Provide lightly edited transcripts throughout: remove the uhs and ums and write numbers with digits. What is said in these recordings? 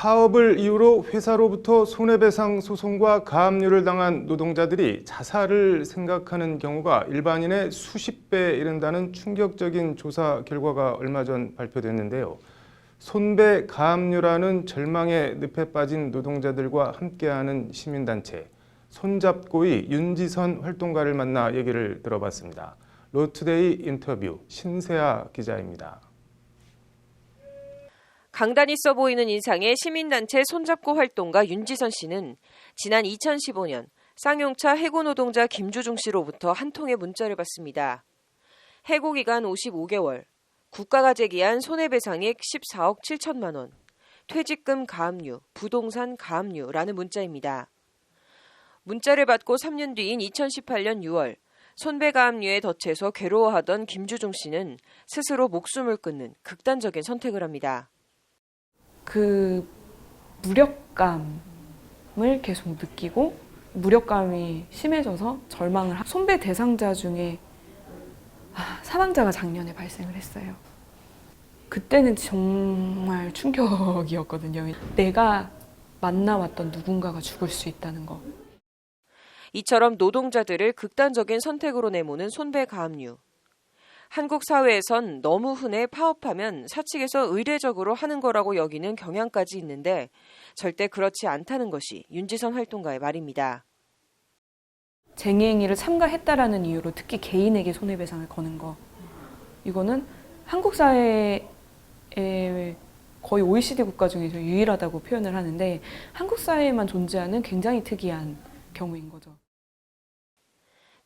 파업을 이유로 회사로부터 손해배상 소송과 가압류를 당한 노동자들이 자살을 생각하는 경우가 일반인의 수십 배에 이른다는 충격적인 조사 결과가 얼마 전 발표됐는데요. 손배 가압류라는 절망의 늪에 빠진 노동자들과 함께하는 시민단체 손잡고의 윤지선 활동가를 만나 얘기를 들어봤습니다. 로투데이 인터뷰 신세아 기자입니다. 강단 있어 보이는 인상의 시민단체 손잡고 활동가 윤지선 씨는 지난 2015년 쌍용차 해고 노동자 김주중 씨로부터 한 통의 문자를 받습니다. 해고 기간 55개월, 국가가 제기한 손해배상액 14억 7천만 원, 퇴직금 가압류, 부동산 가압류라는 문자입니다. 문자를 받고 3년 뒤인 2018년 6월, 손배 가압류에 덫에서 괴로워하던 김주중 씨는 스스로 목숨을 끊는 극단적인 선택을 합니다. 그 무력감을 계속 느끼고 무력감이 심해져서 절망을 손배 대상자 중에 사망자가 작년에 발생을 했어요. 그때는 정말 충격이었거든요. 내가 만나왔던 누군가가 죽을 수 있다는 거. 이처럼 노동자들을 극단적인 선택으로 내모는 손배 가압류. 한국 사회에선 너무 흔해 파업하면 사측에서 의례적으로 하는 거라고 여기는 경향까지 있는데 절대 그렇지 않다는 것이 윤지선 활동가의 말입니다. 쟁의행위를 참가했다라는 이유로 특히 개인에게 손해배상을 거는 거. 이거는 한국 사회의 거의 OECD 국가 중에서 유일하다고 표현을 하는데 한국 사회에만 존재하는 굉장히 특이한 경우인 거죠.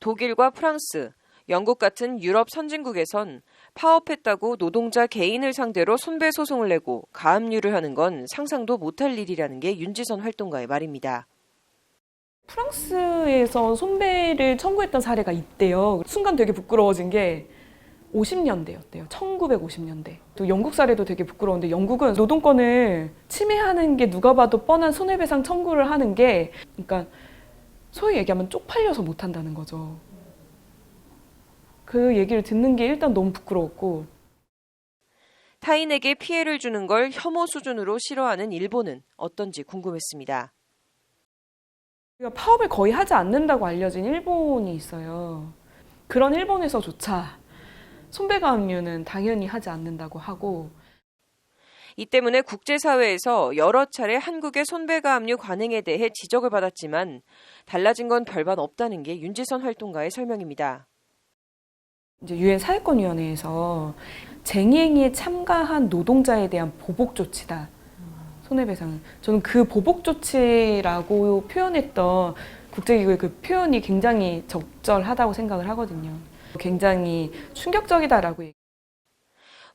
독일과 프랑스, 영국 같은 유럽 선진국에선 파업했다고 노동자 개인을 상대로 손배 소송을 내고 가압류를 하는 건 상상도 못할 일이라는 게 윤지선 활동가의 말입니다. 프랑스에서 손배를 청구했던 사례가 있대요. 순간 되게 부끄러워진 게 50년대였대요. 1950년대. 또 영국 사례도 되게 부끄러운데 영국은 노동권을 침해하는 게 누가 봐도 뻔한 손해배상 청구를 하는 게 그러니까 소위 얘기하면 쪽팔려서 못한다는 거죠. 그 얘기를 듣는 게 일단 너무 부끄러웠고 타인에게 피해를 주는 걸 혐오 수준으로 싫어하는 일본은 어떤지 궁금했습니다. 파업을 거의 하지 않는다고 알려진 일본이 있어요. 그런 일본에서조차 손배 가압류는 당연히 하지 않는다고 하고 이 때문에 국제사회에서 여러 차례 한국의 손배 가압류 관행에 대해 지적을 받았지만 달라진 건 별반 없다는 게 윤지선 활동가의 설명입니다. 이제 유엔 사회권위원회에서 쟁의행위에 참가한 노동자에 대한 보복 조치다. 손해배상은. 저는 그 보복 조치라고 표현했던 국제기구의 그 표현이 굉장히 적절하다고 생각을 하거든요. 굉장히 충격적이다라고.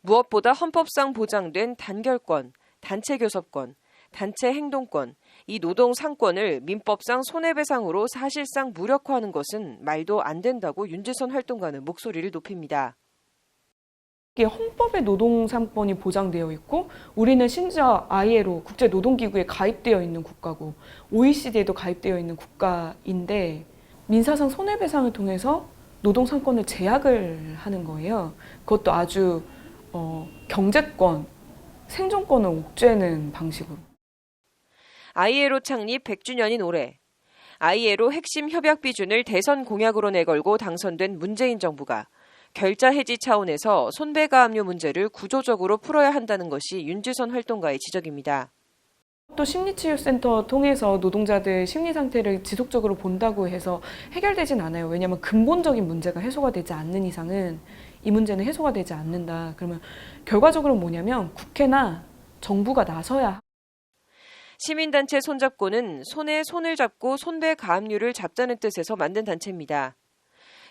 무엇보다 헌법상 보장된 단결권, 단체 교섭권, 단체 행동권, 이 노동 상권을 민법상 손해배상으로 사실상 무력화하는 것은 말도 안 된다고 윤지선 활동가는 목소리를 높입니다. 헌법에 노동 상권이 보장되어 있고 우리는 심지어 ILO 국제노동기구에 가입되어 있는 국가고 OECD에도 가입되어 있는 국가인데 민사상 손해배상을 통해서 노동 상권을 제약을 하는 거예요. 그것도 아주 경제권, 생존권을 옥죄는 방식으로. ILO 창립 100주년인 올해 ILO 핵심 협약 비준을 대선 공약으로 내걸고 당선된 문재인 정부가 결자 해지 차원에서 손배 가압류 문제를 구조적으로 풀어야 한다는 것이 윤지선 활동가의 지적입니다. 또 심리치유센터 통해서 노동자들 심리 상태를 지속적으로 본다고 해서 해결되진 않아요. 왜냐하면 근본적인 문제가 해소가 되지 않는 이상은 이 문제는 해소가 되지 않는다. 그러면 결과적으로 뭐냐면 국회나 정부가 나서야. 시민단체 손잡고는 손에 손을 잡고 손배 가압류를 잡자는 뜻에서 만든 단체입니다.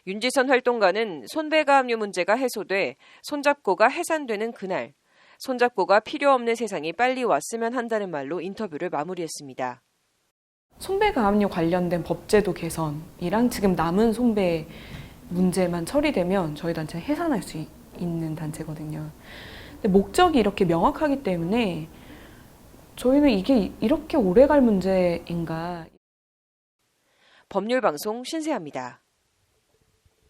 윤지선 활동가는 손배 가압류 문제가 해소돼 손잡고가 해산되는 그날, 손잡고가 필요 없는 세상이 빨리 왔으면 한다는 말로 인터뷰를 마무리했습니다. 손배 가압류 관련된 법제도 개선이랑 지금 남은 손배 문제만 처리되면 저희 단체 해산할 수 있는 단체거든요. 근데 목적이 이렇게 명확하기 때문에 저희는 이게 이렇게 오래 갈 문제인가. 법률방송 신세아입니다.